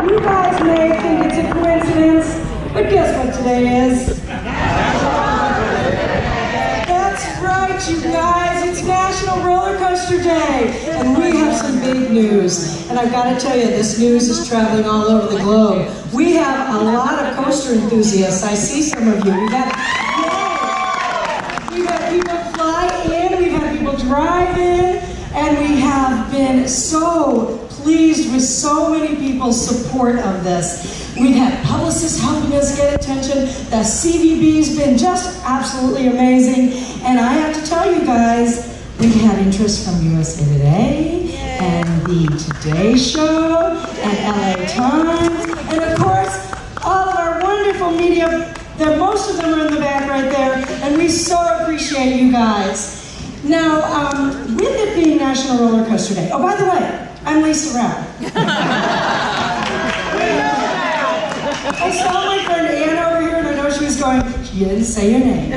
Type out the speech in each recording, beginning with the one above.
You guys may think it's a coincidence, but guess what today is? That's right, you guys. It's National Roller Coaster Day, and we have some big news. And I've got to tell you, this news is traveling all over the globe. We have a lot of coaster enthusiasts. I see some of you. We've had people fly in, we've had people drive in, and we have been so pleased with so many people's support of this. We've had publicists helping us get attention. The CVB's been just absolutely amazing. And I have to tell you guys, we've had interest from USA Today and the Today Show and LA Times. And of course, all of our wonderful media. Most of them are in the back right there. And we so appreciate you guys. Now, with it being National Roller Coaster Day, oh, by the way, I'm Lisa Rao. I saw my friend Ann over here, and I know she was going, you didn't say your name.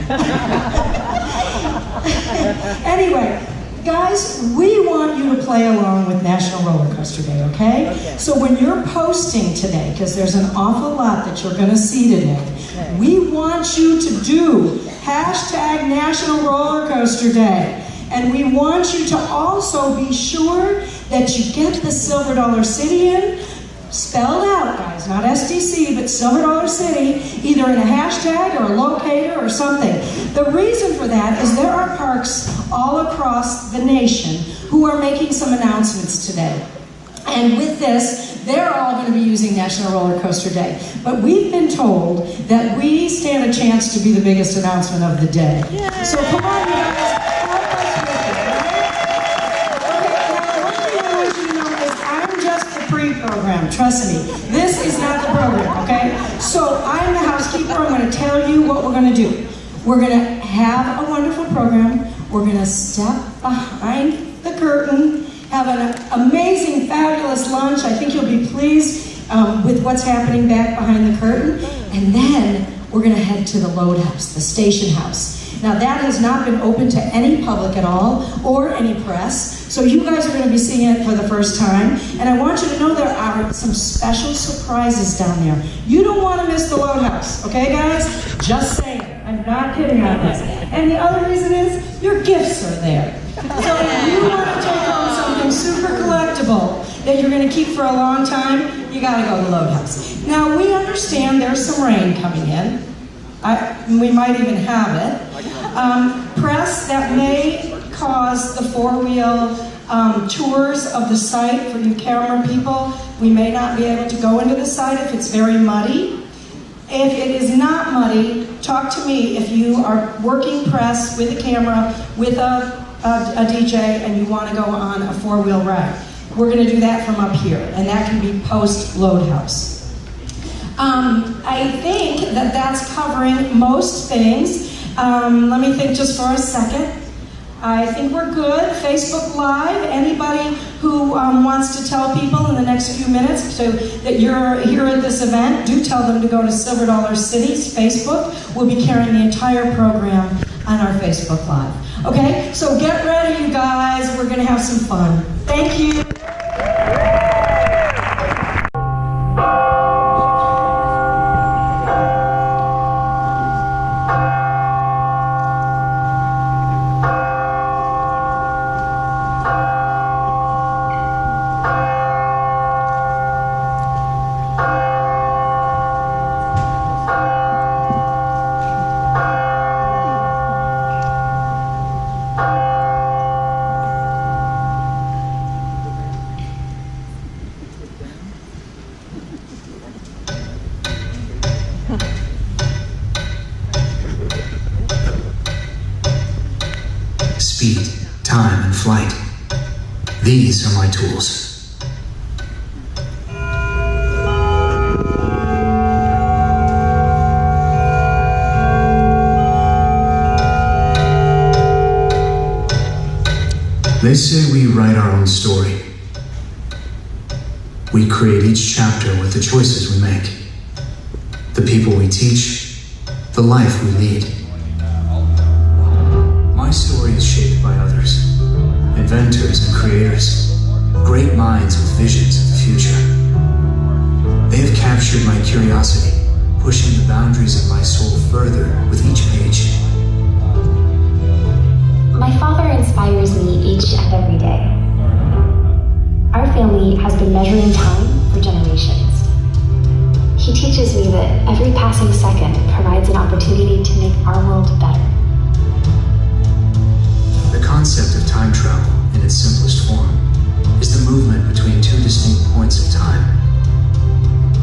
Anyway, guys, we want you to play along with National Roller Coaster Day, okay? So when you're posting today, because there's an awful lot that you're going to see today, we want you to do hashtag National Roller Coaster Day. And we want you to also be sure that you get the Silver Dollar City in, spelled out, guys, not SDC, but Silver Dollar City, either in a hashtag or a locator or something. The reason for that is there are parks all across the nation who are making some announcements today. And with this, they're all going to be using National Roller Coaster Day. But we've been told that we stand a chance to be the biggest announcement of the day. Yay. So come on, you guys. Program. Trust me, this is not the program, okay? So I'm the housekeeper. I'm going to tell you what we're going to do. We're going to have a wonderful program. We're going to step behind the curtain, have an amazing, fabulous lunch. I think you'll be pleased with what's happening back behind the curtain. And then we're going to head to the load house, the station house. Now that has not been open to any public at all, or any press. So you guys are going to be seeing it for the first time. And I want you to know there are some special surprises down there. You don't want to miss the load house, okay guys? Just saying. I'm not kidding on this. And the other reason is, your gifts are there. So if you want to take home something super collectible that you're going to keep for a long time, you got to go to the load house. Now we understand there's some rain coming in. We might even have it. Press that may cause the four-wheel tours of the site for you camera people. We may not be able to go into the site if it's very muddy. If it is not muddy, talk to me if you are working press with a camera, with a DJ, and you want to go on a four-wheel ride. We're going to do that from up here, and that can be post-load house. I think that that's covering most things. Let me think just for a second. I think we're good. Facebook Live, anybody who wants to tell people in the next few minutes that you're here at this event, do tell them to go to Silver Dollar City's Facebook. We'll be carrying the entire program on our Facebook Live. Okay, so get ready, you guys. We're going to have some fun. Thank you. Speed, time, and flight. These are my tools. They say we write our own story. We create each chapter with the choices we make, the people we teach, the life we lead. My story is shaped by others, inventors and creators, great minds with visions of the future. captured my curiosity, pushing the boundaries of my soul further with each page. My father inspires me each and every day. Our family has been measuring time for generations. He teaches me that every passing second provides an opportunity to make our world better. The concept of time travel, in its simplest form, is the movement between two distinct points of time.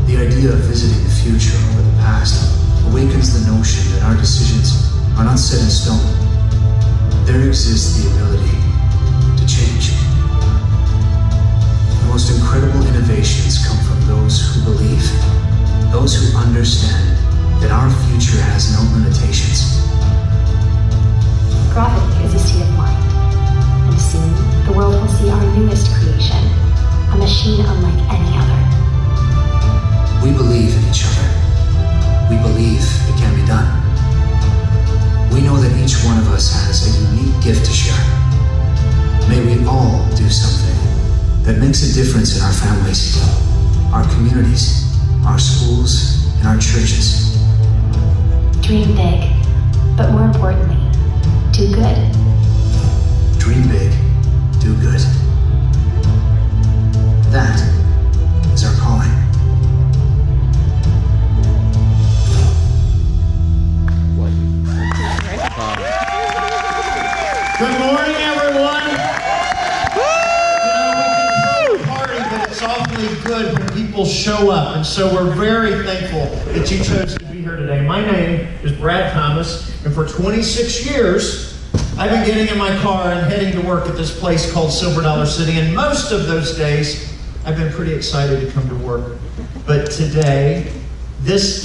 The idea of visiting the future or the past awakens the notion that our decisions are not set in stone. There exists the ability to change. The most incredible innovations come from those who believe, those who understand that our future has no limitations. Gravity is a state of mind, and soon the world will see our newest creation, a machine unlike any other. We believe in each other. We believe it can be done. We know that each one of us has a unique gift to share. May we all do something that makes a difference in our families, our communities, our schools, and our churches. Dream big, but more importantly, do good. Dream big, do good. That is our calling. Good morning, everyone. We can throw a party, but it's awfully good when people show up. And so we're very thankful that you chose to be here today. My name is Brad Thomas, and for 26 years, I've been getting in my car and heading to work at this place called Silver Dollar City. And most of those days, I've been pretty excited to come to work. But today, this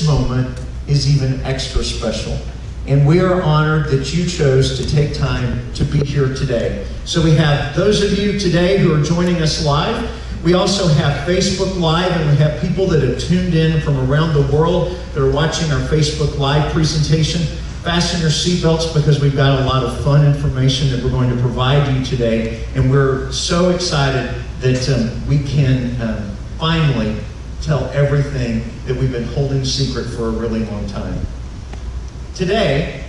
moment is even extra special. And we are honored that you chose to take time to be here today. So we have those of you today who are joining us live. We also have Facebook Live, and we have people that have tuned in from around the world that are watching our Facebook Live presentation. Fasten your seatbelts because we've got a lot of fun information that we're going to provide you today. And we're so excited that we can finally tell everything that we've been holding secret for a really long time. Today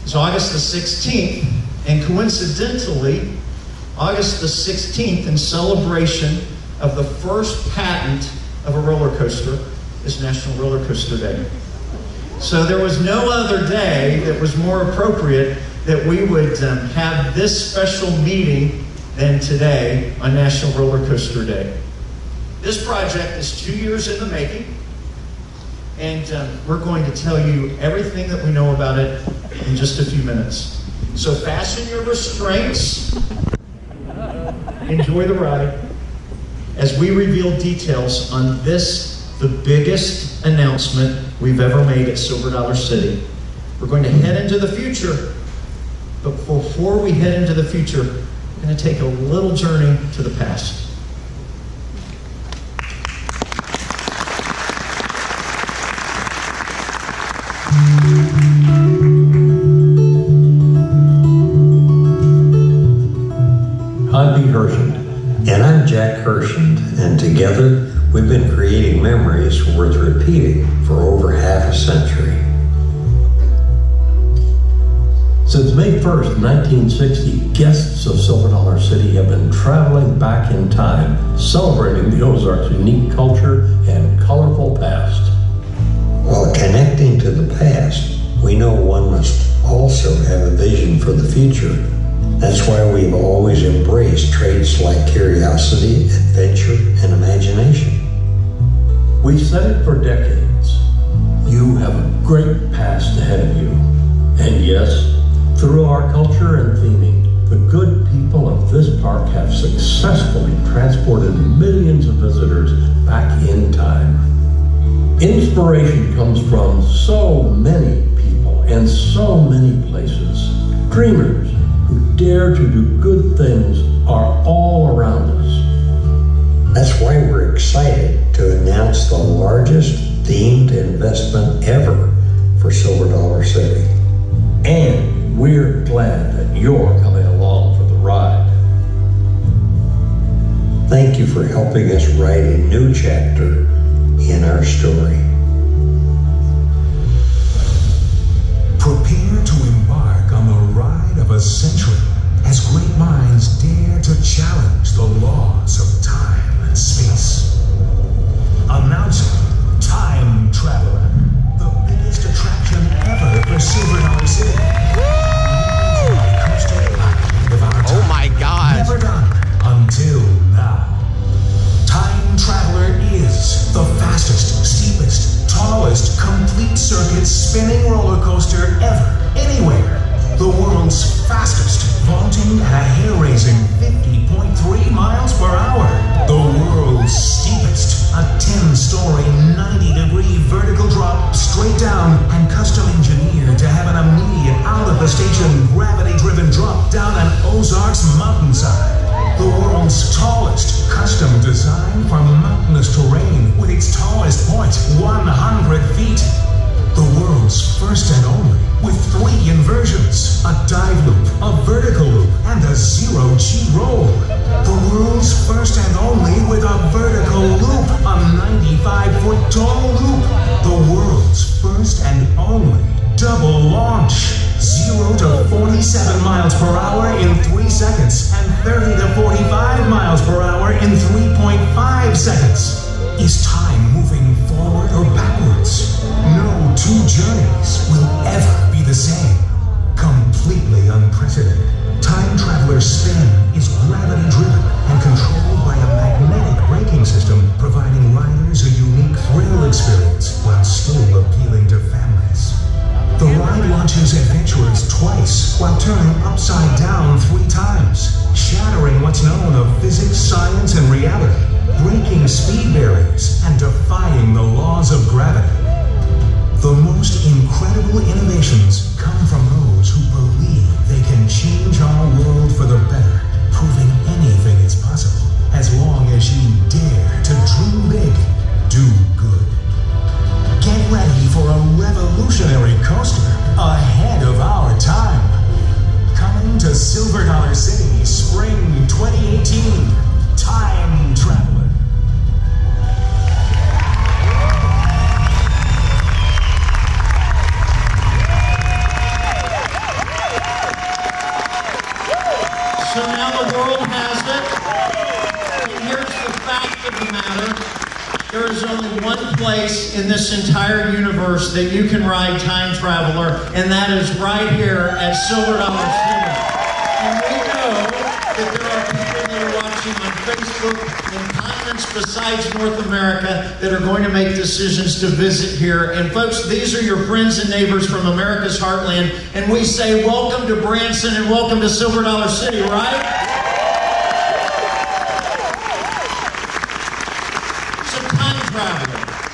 is August the 16th, and coincidentally, August the 16th, in celebration of the first patent of a roller coaster, is National Roller Coaster Day. So there was no other day that was more appropriate that we would have this special meeting than today on National Roller Coaster Day. This project is 2 years in the making. And we're going to tell you everything that we know about it in just a few minutes. So fasten your restraints, enjoy the ride, as we reveal details on this, the biggest announcement we've ever made at Silver Dollar City. We're going to head into the future, but before we head into the future, we're going to take a little journey to the past. I'm Pete Hershend. And I'm Jack Hershend, and together we've been creating memories worth repeating for over half a century. Since May 1st, 1960, guests of Silver Dollar City have been traveling back in time, celebrating the Ozarks' unique culture and colorful past. While connecting to the past, we know one must also have a vision for the future. That's why we've always embraced traits like curiosity, adventure, and imagination. We've said it for decades. You have a great past ahead of you. And yes, through our culture and theming, the good people of this park have successfully transported millions of visitors back in time. Inspiration comes from so many people and so many places. Dreamers who dare to do good things are all around us. That's why we're excited to announce the largest themed investment ever for Silver Dollar City. And we're glad that you're coming along for the ride. Thank you for helping us write a new chapter in our story. Prepare to embark on the ride of a century as great minds dare to challenge the laws of time and space. Announcing Time Traveler, the biggest attraction ever for Silver Dollar City. Oh my God. Never done until now. Time Traveler is the fastest, steepest, tallest, complete circuit spinning roller coaster ever, anywhere. The world's fastest, vaulting at a hair-raising 50.3 miles per hour. The world's steepest, a 10-story, 90-degree vertical drop straight down and custom engineered to have an immediate out-of-the-station gravity-driven drop down an Ozarks mountainside. The world's tallest, custom design for mountainous terrain with its tallest point, 100 feet. The world's first and only, with 3 inversions, a dive loop, a vertical loop, and a zero-G roll. The world's first and only with a vertical loop, a 95-foot tall loop. The world's first and only double launch, 0 to 47 miles per hour in 3 seconds, and 30 to 45 miles per hour in 3.5 seconds. Is time moving forward or backwards? No 2 journeys will ever be the same. Completely unprecedented. Time Traveler's spin is gravity-driven and controlled by a magnetic braking system, providing riders a unique thrill experience while still appealing to families. The ride launches adventurers twice while turning upside down 3 times, shattering what's known of physics, science, and reality, breaking speed barriers, and defying the laws of gravity. The most incredible innovations come from those who believe they can change our world for the better, proving anything is possible as long as you dare to dream big, do good. Get ready for a revolutionary coaster ahead of our time. Coming to Silver Dollar City, Spring 2018, Time Traveler. So now the world has it, and here's the fact of the matter. There is only one place in this entire universe that you can ride Time Traveler, and that is right here at Silver Dollar City. And we know that there are people that are watching on Facebook in continents besides North America that are going to make decisions to visit here. And folks, these are your friends and neighbors from America's heartland, and we say welcome to Branson and welcome to Silver Dollar City, right?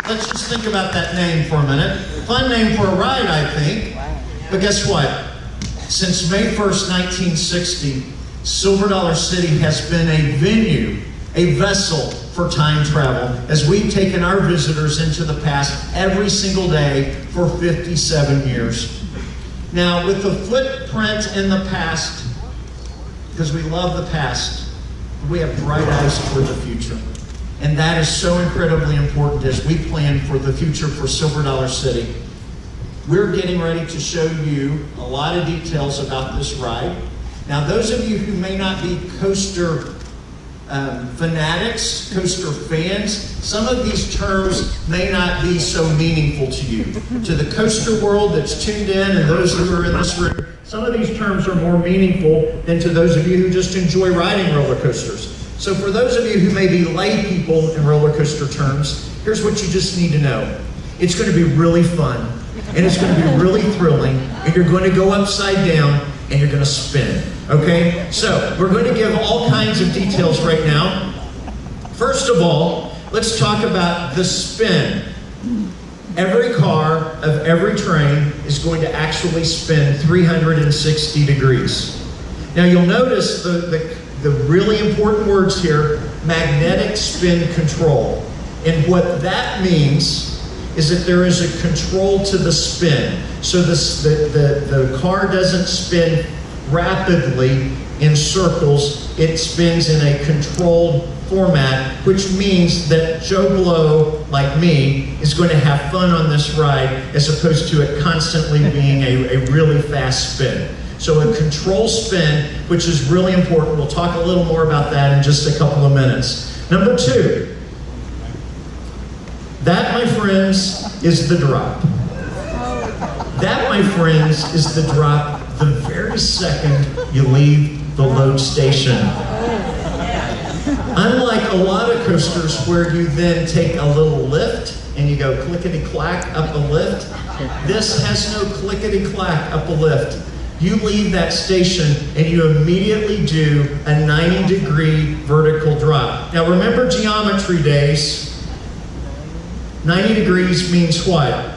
Let's just think about that name for a minute. Fun name for a ride, I think. But guess what? Since May 1st, 1960, Silver Dollar City has been a venue, a vessel for time travel, as we've taken our visitors into the past every single day for 57 years. Now, with the footprint in the past, because we love the past, we have bright eyes for the future. And that is so incredibly important as we plan for the future for Silver Dollar City. We're getting ready to show you a lot of details about this ride. Now, those of you who may not be coaster fanatics, coaster fans, some of these terms may not be so meaningful to you. To the coaster world that's tuned in and those who are in this room, some of these terms are more meaningful than to those of you who just enjoy riding roller coasters. So for those of you who may be lay people in roller coaster terms, here's what you just need to know. It's going to be really fun, and it's going to be really thrilling, and you're going to go upside down, and you're going to spin, okay? So we're going to give all kinds of details right now. First of all, let's talk about the spin. Every car of every train is going to actually spin 360 degrees. Now you'll notice the really important words here, magnetic spin control. And what that means is that there is a control to the spin. So the car doesn't spin rapidly in circles. It spins in a controlled format, which means that Joe Blow, like me, is going to have fun on this ride as opposed to it constantly being a really fast spin. So a control spin, which is really important. We'll talk a little more about that in just a couple of minutes. Number 2, that, my friends, is the drop. That, my friends, is the drop the very second you leave the load station. Unlike a lot of coasters where you then take a little lift and you go clickety-clack up a lift, this has no clickety-clack up a lift. You leave that station and you immediately do a 90-degree vertical drop. Now remember geometry days, 90 degrees means what?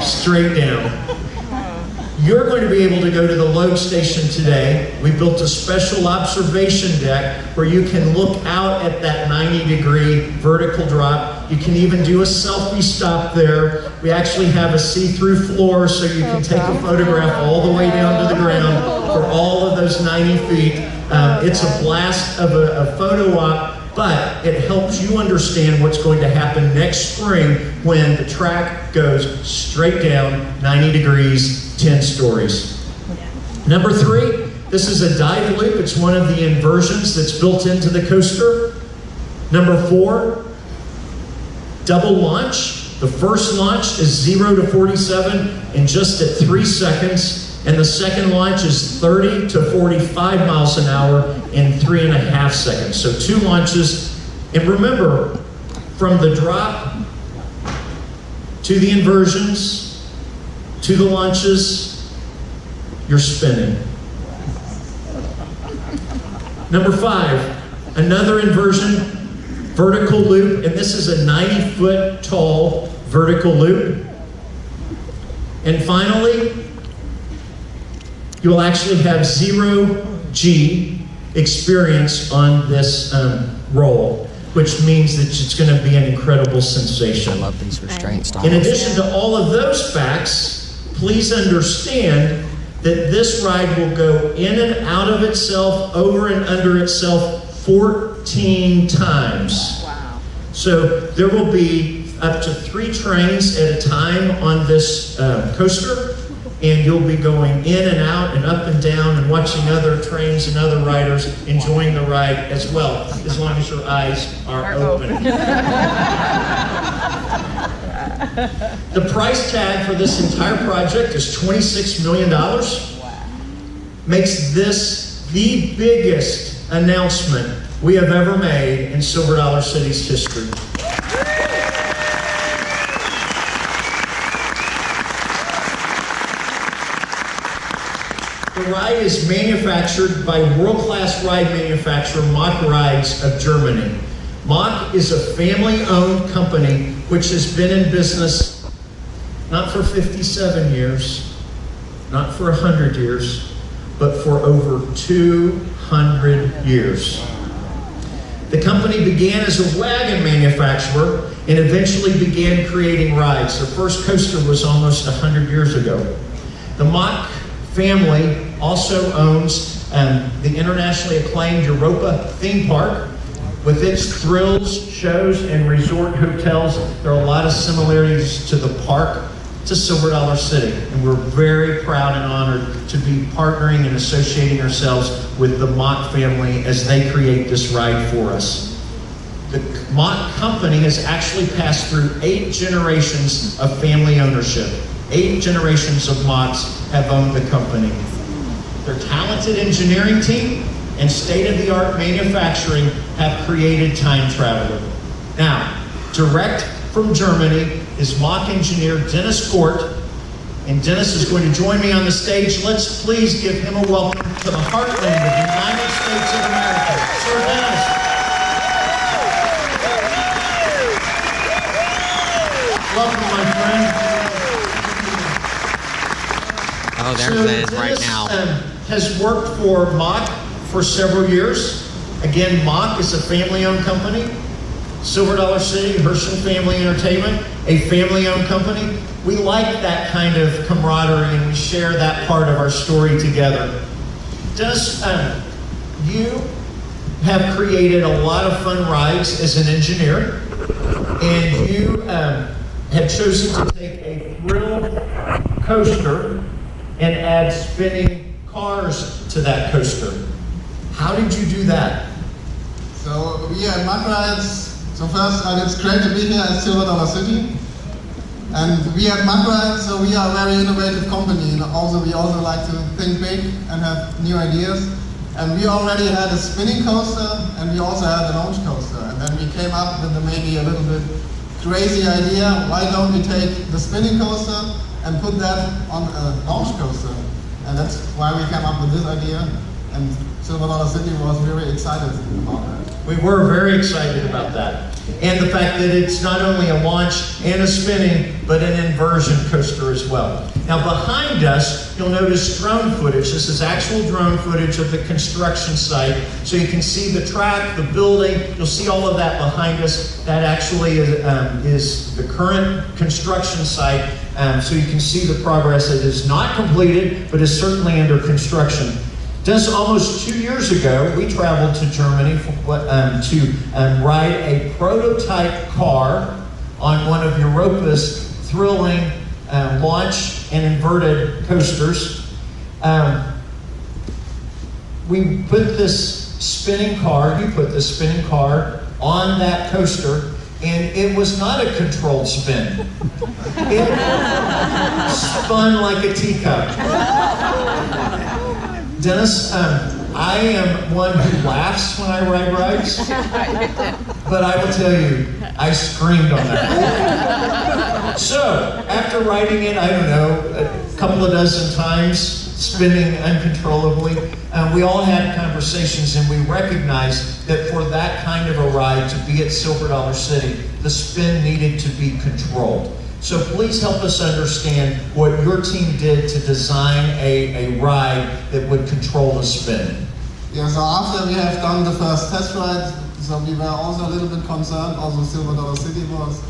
Straight down. You're going to be able to go to the load station today. We built a special observation deck where you can look out at that 90-degree vertical drop. You can even do a selfie stop there. We actually have a see-through floor so you can take a photograph all the way down to the ground for all of those 90 feet. It's a blast of a photo op, but it helps you understand what's going to happen next spring when the track goes straight down 90 degrees, 10 stories. Number 3, this is a dive loop. It's one of the inversions that's built into the coaster. Number 4, double launch. The first launch is 0 to 47 in just at 3 seconds. And the second launch is 30 to 45 miles an hour in 3.5 seconds. So 2 launches. And remember, from the drop to the inversions to the launches, you're spinning. Number 5, another inversion, vertical loop. And this is a 90-foot tall vertical loop. And finally, you will actually have 0G experience on this roll, which means that it's going to be an incredible sensation. I love these restraint styles. In addition to all of those facts, please understand that this ride will go in and out of itself, over and under itself 14 times. Wow. So there will be up to 3 trains at a time on this coaster. And you'll be going in and out and up and down and watching other trains and other riders enjoying the ride as well, as long as your eyes are open. The price tag for this entire project is $26 million. Makes this the biggest announcement we have ever made in Silver Dollar City's history. The ride is manufactured by world-class ride manufacturer Mach Rides of Germany. Mach is a family-owned company which has been in business not for 57 years, not for 100 years, but for over 200 years. The company began as a wagon manufacturer and eventually began creating rides. Their first coaster was almost 100 years ago. The Mach family also owns the internationally acclaimed Europa theme park. With its thrills, shows, and resort hotels, there are a lot of similarities to the park to Silver Dollar City. And we're very proud and honored to be partnering and associating ourselves with the Mach family as they create this ride for us. The Mach company has actually passed through 8 generations of family ownership. 8 generations of Machs have owned the company. Their talented engineering team and state-of-the-art manufacturing have created Time Traveler. Now, direct from Germany is Mach engineer Dennis Kort, and Dennis is going to join me on the stage. Let's please give him a welcome to the heartland of the United States of America. Sir Dennis. Welcome, my friend. Oh, there's Ed right now. Has worked for Mach for several years. Again, Mach is a family-owned company. Silver Dollar City, Herschel Family Entertainment, a family-owned company. We like that kind of camaraderie and we share that part of our story together. Does you have created a lot of fun rides as an engineer, and you have chosen to take a thrill coaster and add spinning cars to that coaster. How did you do that? So we at Mud Rides, so first it's great to be here at Silver Dollar City. And we at Mud Rides, so we are a very innovative company, and we also like to think big and have new ideas. And we already had a spinning coaster, and we also had a launch coaster. And then we came up with maybe a little bit crazy idea, why don't we take the spinning coaster and put that on a launch coaster? And that's why we came up with this idea, and Silver Dollar City was very excited about that. We were very excited about that. And the fact that it's not only a launch and a spinning, but an inversion coaster as well. Now behind us, you'll notice drone footage. This is actual drone footage of the construction site. So you can see the track, the building, you'll see all of that behind us. That actually is the current construction site. So you can see the progress. It is not completed, but is certainly under construction. Just almost 2 years ago, we traveled to Germany to ride a prototype car on one of Europa's thrilling launch and inverted coasters. We put this spinning car, you put this spinning car on that coaster, and it was not a controlled spin. It spun like a teacup. Dennis, I am one who laughs when I ride rides, but I will tell you, I screamed on that. So, after riding it, I don't know, a couple of dozen times, spinning uncontrollably, we all had conversations, and we recognized that for that kind of a ride to be at Silver Dollar City, the spin needed to be controlled. So please help us understand what your team did to design a ride that would control the spin. Yeah, so after we have done the first test ride, so we were also a little bit concerned, also Silver Dollar City was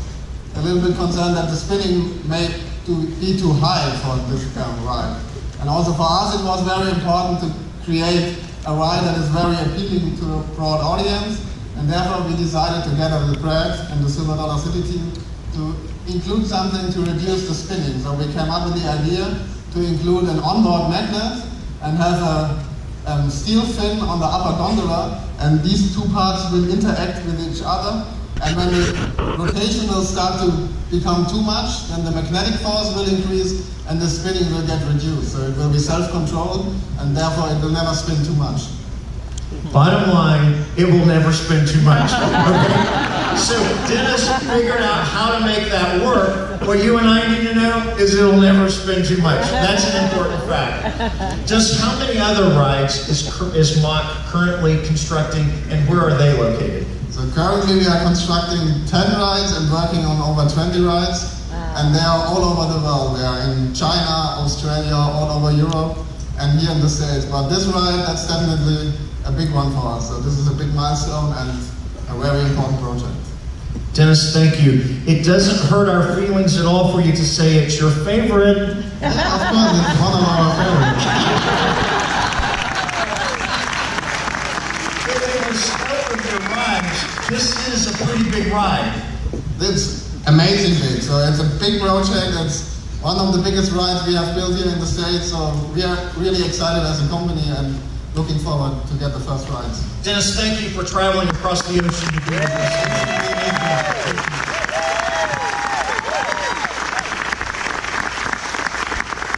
a little bit concerned that the spinning may be too high for this kind of ride. And also for us it was very important to create a ride that is very appealing to a broad audience, and therefore we decided together with Brad and the Silver Dollar City team to include something to reduce the spinning. So we came up with the idea to include an onboard magnet and have a steel fin on the upper gondola, and these two parts will interact with each other, and when the rotation will start to become too much, then the magnetic force will increase and the spinning will get reduced. So it will be self-controlled, and therefore it will never spin too much. Bottom line, it will never spin too much. Okay? So Dennis figured out how to make that work. What you and I need to know is it'll never spin too much. That's an important fact. Just how many other rides is Mach currently constructing, and where are they located? So currently we are constructing 10 rides and working on over 20 rides. And they are all over the world. They are in China, Australia, all over Europe, and here in the States. But this ride, that's definitely a big one for us. So this is a big milestone and a very important project. Dennis, thank you. It doesn't hurt our feelings at all for you to say it's your favorite. Yeah, of course, it's one of our favorites. In the scope of your rides, this is a pretty big ride. It's amazing big. So it's a big project. It's one of the biggest rides we have built here in the States. So we are really excited as a company and looking forward to get the first rides. Dennis, thank you for traveling across the ocean to be with us.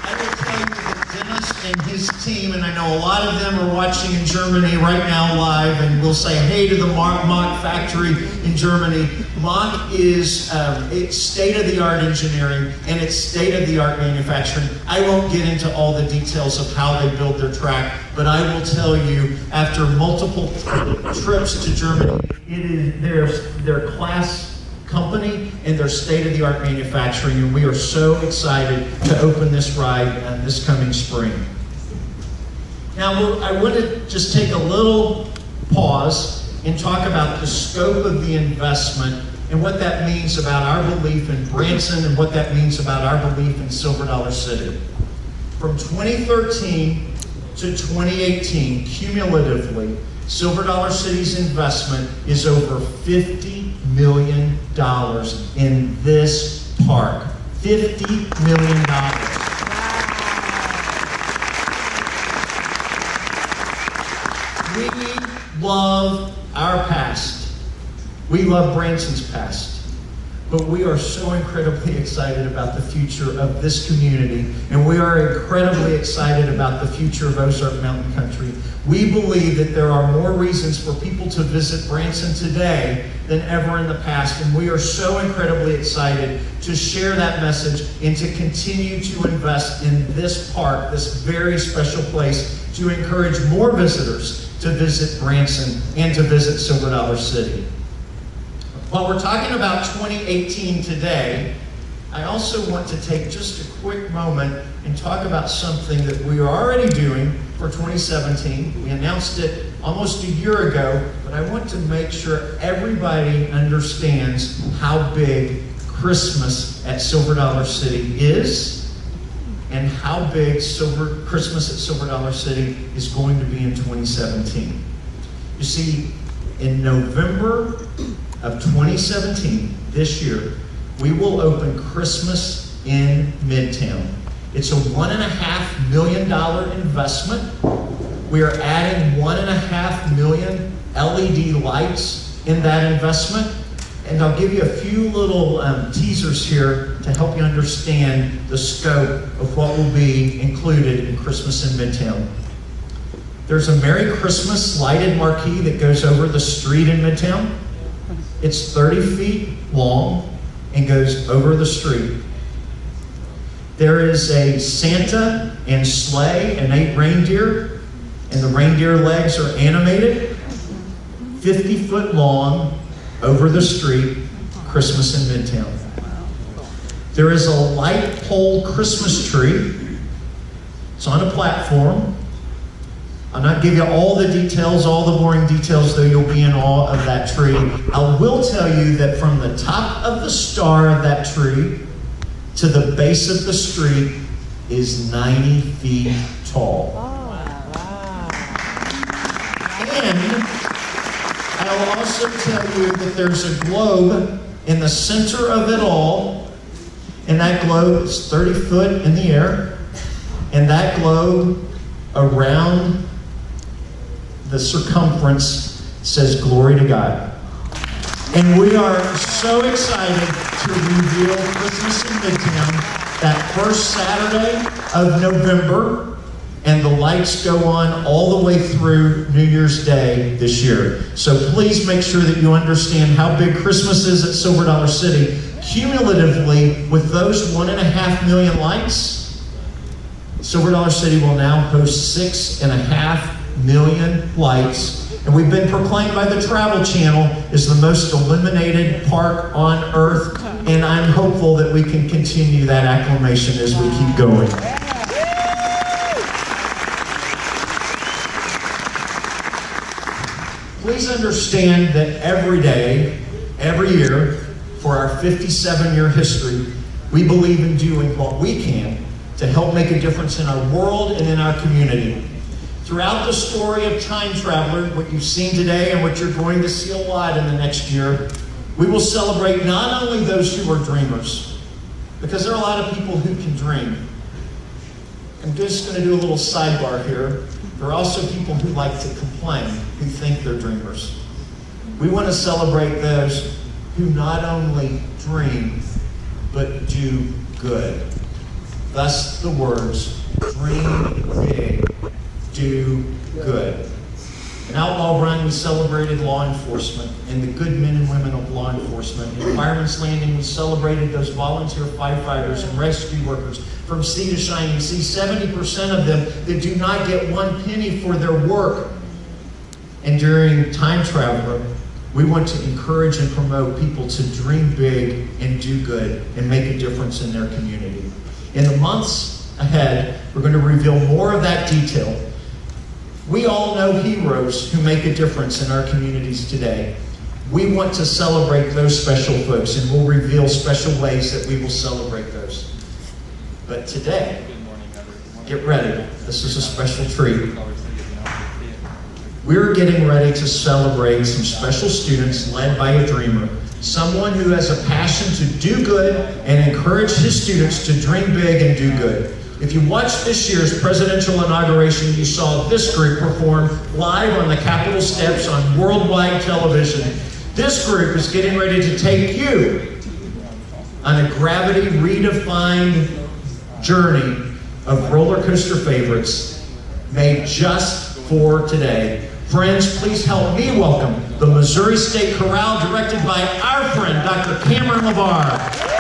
I will tell you that Dennis and his team, and I know a lot of them are watching in Germany right now live, and we'll say hey to the Mach factory in Germany. Mach is it's state-of-the-art engineering and it's state-of-the-art manufacturing. I won't get into all the details of how they build their track, but I will tell you, after multiple trips to Germany, it is their class company and their state-of-the-art manufacturing, and we are so excited to open this ride this coming spring. Now, I want to just take a little pause and talk about the scope of the investment and what that means about our belief in Branson and what that means about our belief in Silver Dollar City. From 2013 to 2018, cumulatively, Silver Dollar City's investment is over $50 million in this park. $50 million. We love our past. We love Branson's past. But we are so incredibly excited about the future of this community, and we are incredibly excited about the future of Ozark Mountain Country. We believe that there are more reasons for people to visit Branson today than ever in the past, and we are so incredibly excited to share that message and to continue to invest in this park, this very special place, to encourage more visitors to visit Branson and to visit Silver Dollar City. While we're talking about 2018 today, I also want to take just a quick moment and talk about something that we are already doing for 2017. We announced it almost a year ago, but I want to make sure everybody understands how big Christmas at Silver Dollar City is and how big Christmas at Silver Dollar City is going to be in 2017. You see, in November of 2017, this year, we will open Christmas in Midtown. It's a $1.5 million investment. We are adding 1.5 million LED lights in that investment. And I'll give you a few little teasers here to help you understand the scope of what will be included in Christmas in Midtown. There's a Merry Christmas lighted marquee that goes over the street in Midtown. It's 30 feet long and goes over the street. There is a Santa and sleigh and 8 reindeer, and the reindeer legs are animated, 50 foot long, over the street, Christmas in Midtown. There is a light pole Christmas tree. It's on a platform. I'll not give you all the details, all the boring details, though you'll be in awe of that tree. I will tell you that from the top of the star of that tree to the base of the street is 90 feet tall. And I'll also tell you that there's a globe in the center of it all, and that globe is 30 foot in the air, and that globe around the circumference says glory to God. And we are so excited to reveal Christmas in Midtown that first Saturday of November, and the lights go on all the way through New Year's Day this year. So please make sure that you understand how big Christmas is at Silver Dollar City. Cumulatively, with those 1.5 million lights, Silver Dollar City will now host 6.5 million lights, and we've been proclaimed by the Travel Channel as the most illuminated park on earth, and I'm hopeful that we can continue that acclamation as we keep going. Please understand that every day, every year, for our 57-year history, we believe in doing what we can to help make a difference in our world and in our community. Throughout the story of Time Traveler, what you've seen today and what you're going to see a lot in the next year, we will celebrate not only those who are dreamers, because there are a lot of people who can dream. I'm just going to do a little sidebar here. There are also people who like to complain, who think they're dreamers. We want to celebrate those who not only dream, but do good. Thus the words, dream big, do good. In Outlaw Run, we celebrated law enforcement and the good men and women of law enforcement. In Fireman's Landing, we celebrated those volunteer firefighters and rescue workers from sea to shining sea, 70% of them that do not get 1 penny for their work. And during Time Traveler, we want to encourage and promote people to dream big and do good and make a difference in their community. In the months ahead, we're going to reveal more of that detail. We all know heroes who make a difference in our communities today. We want to celebrate those special folks, and we'll reveal special ways that we will celebrate those. But today, get ready. This is a special treat. We're getting ready to celebrate some special students led by a dreamer, someone who has a passion to do good and encourage his students to dream big and do good. If you watched this year's presidential inauguration, you saw this group perform live on the Capitol steps on worldwide television. This group is getting ready to take you on a gravity redefined journey of roller coaster favorites made just for today. Friends, please help me welcome the Missouri State Chorale, directed by our friend, Dr. Cameron LeVar.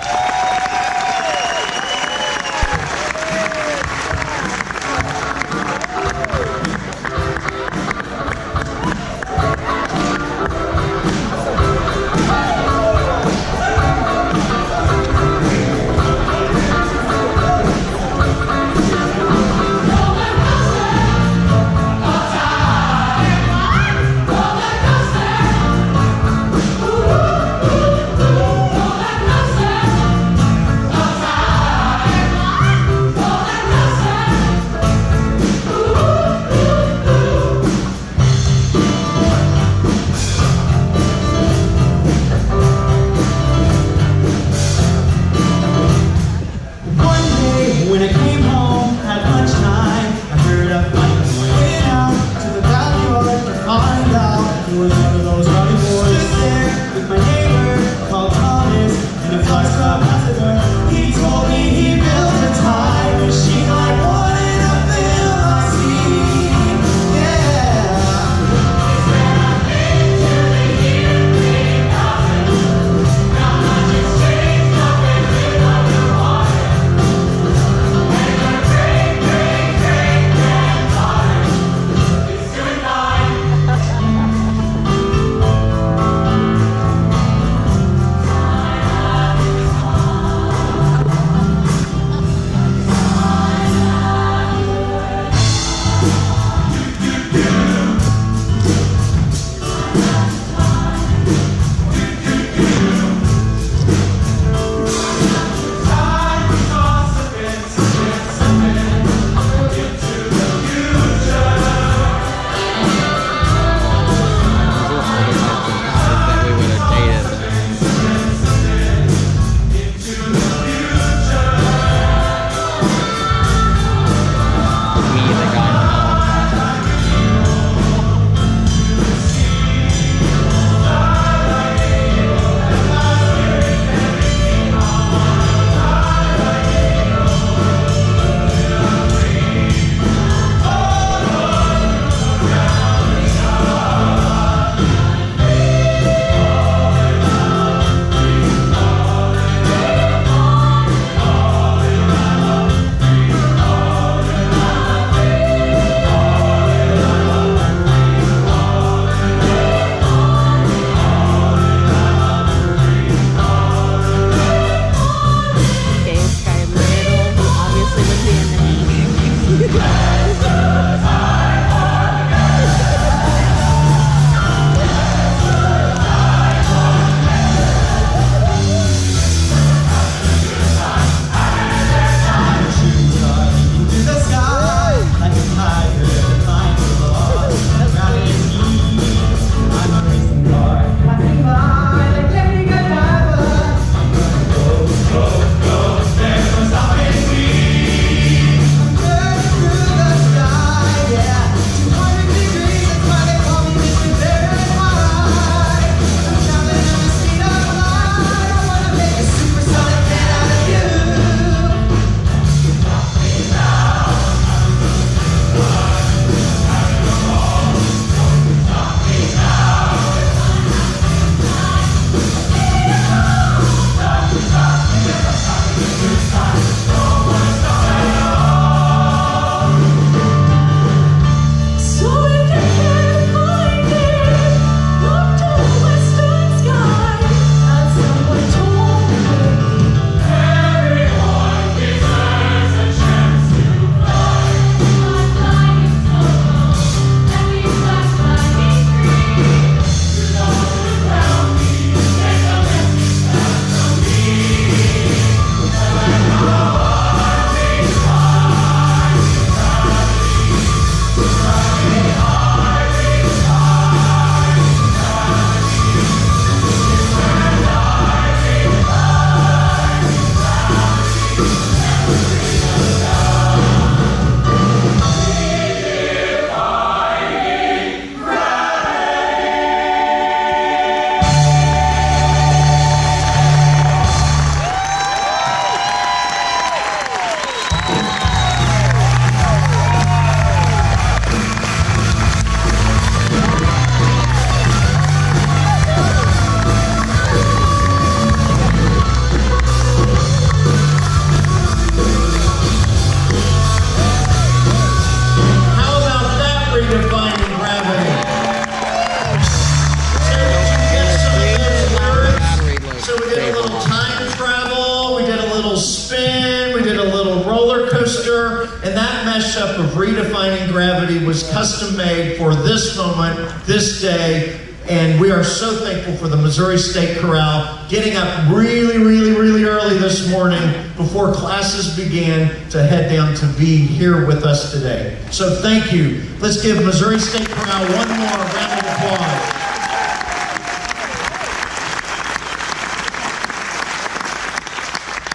mashup of Redefining Gravity was custom made for this moment, this day, and we are so thankful for the Missouri State Chorale getting up really, really, really early this morning before classes began to head down to be here with us today. So thank you. Let's give Missouri State Chorale one more round of applause.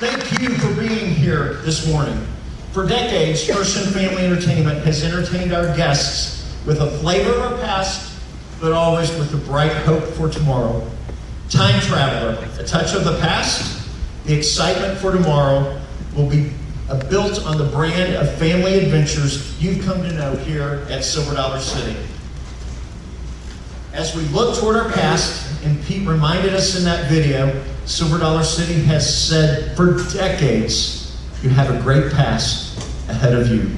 Thank you for being here this morning. For decades, Church and Family Entertainment has entertained our guests with a flavor of our past, but always with a bright hope for tomorrow. Time Traveler, a touch of the past, the excitement for tomorrow will be built on the brand of family adventures you've come to know here at Silver Dollar City. As we look toward our past, and Pete reminded us in that video, Silver Dollar City has said for decades, you have a great past ahead of you.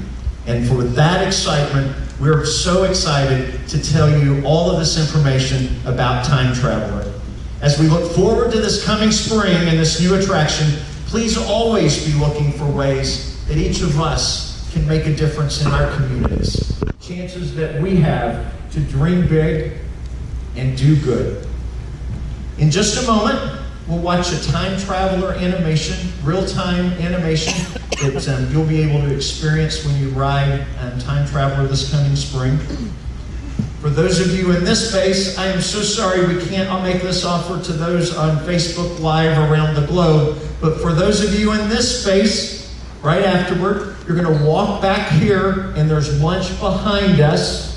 And for that excitement, we're so excited to tell you all of this information about Time Traveler. As we look forward to this coming spring and this new attraction, please always be looking for ways that each of us can make a difference in our communities. Chances that we have to dream big and do good. In just a moment, we'll watch a Time Traveler animation, real-time animation that you'll be able to experience when you ride Time Traveler this coming spring. For those of you in this space, I am so sorry we can't make this offer to those on Facebook Live around the globe, but for those of you in this space, right afterward, you're going to walk back here and there's lunch behind us.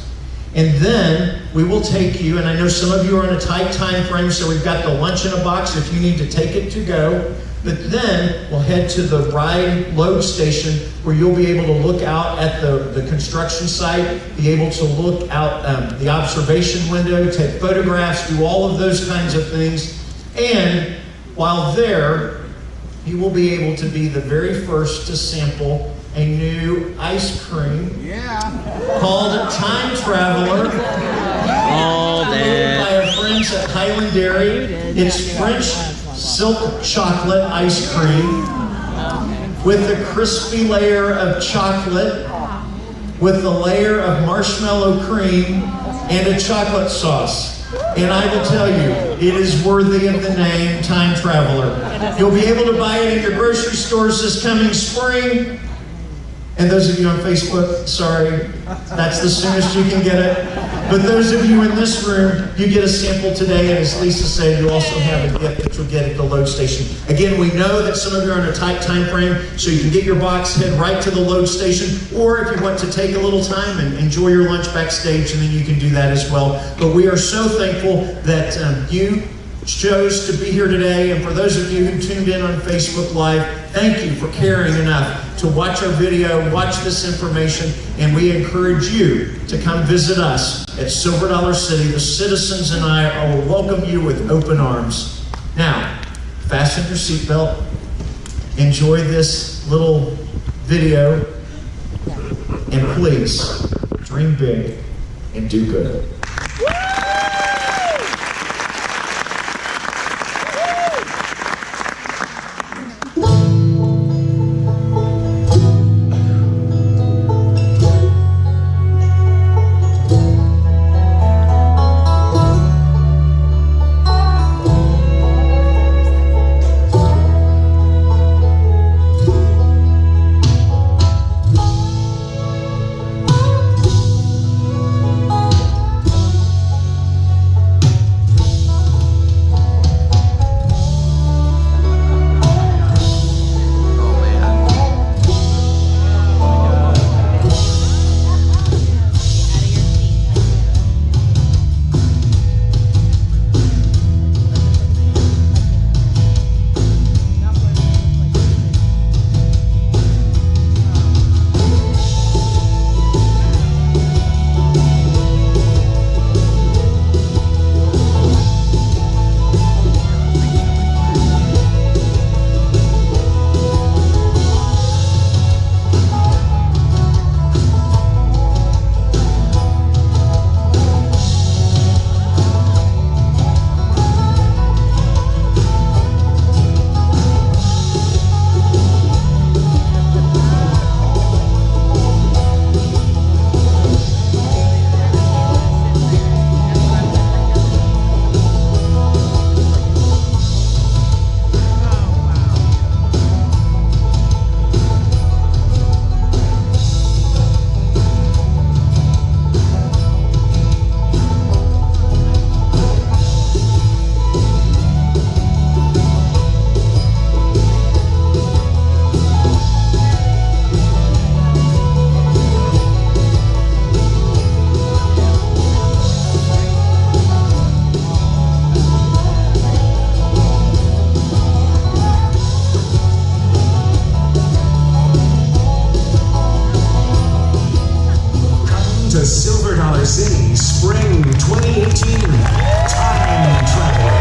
And then we will take you, and I know some of you are in a tight time frame, so we've got the lunch in a box if you need to take it to go. But then we'll head to the ride load station where you'll be able to look out at the construction site, be able to look out the observation window, take photographs, do all of those kinds of things. And while there, you will be able to be the very first to sample a new ice cream called Time Traveler. All day. By our friends at Highland Dairy. It's French silk chocolate ice cream with a crispy layer of chocolate, with a layer of marshmallow cream, and a chocolate sauce. And I will tell you, it is worthy of the name Time Traveler. You'll be able to buy it in your grocery stores this coming spring. And those of you on Facebook, sorry, that's the soonest you can get it. But those of you in this room, you get a sample today, and as Lisa said, you also have a gift that you'll get at the load station. Again, we know that some of you are in a tight time frame, so you can get your box, head right to the load station, or if you want to take a little time and enjoy your lunch backstage, and then you can do that as well. But we are so thankful that you chose to be here today, and for those of you who tuned in on Facebook Live, thank you for caring enough to watch our video, watch this information, and we encourage you to come visit us at Silver Dollar City. The citizens and I will welcome you with open arms. Now, fasten your seatbelt, enjoy this little video, and please, dream big and do good. Traverse City Spring 2018 Time Traveler.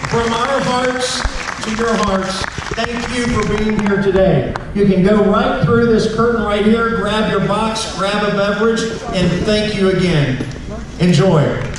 From our hearts to your hearts, thank you for being here today. You can go right through this curtain right here, grab your box, grab a beverage, and thank you again. Enjoy.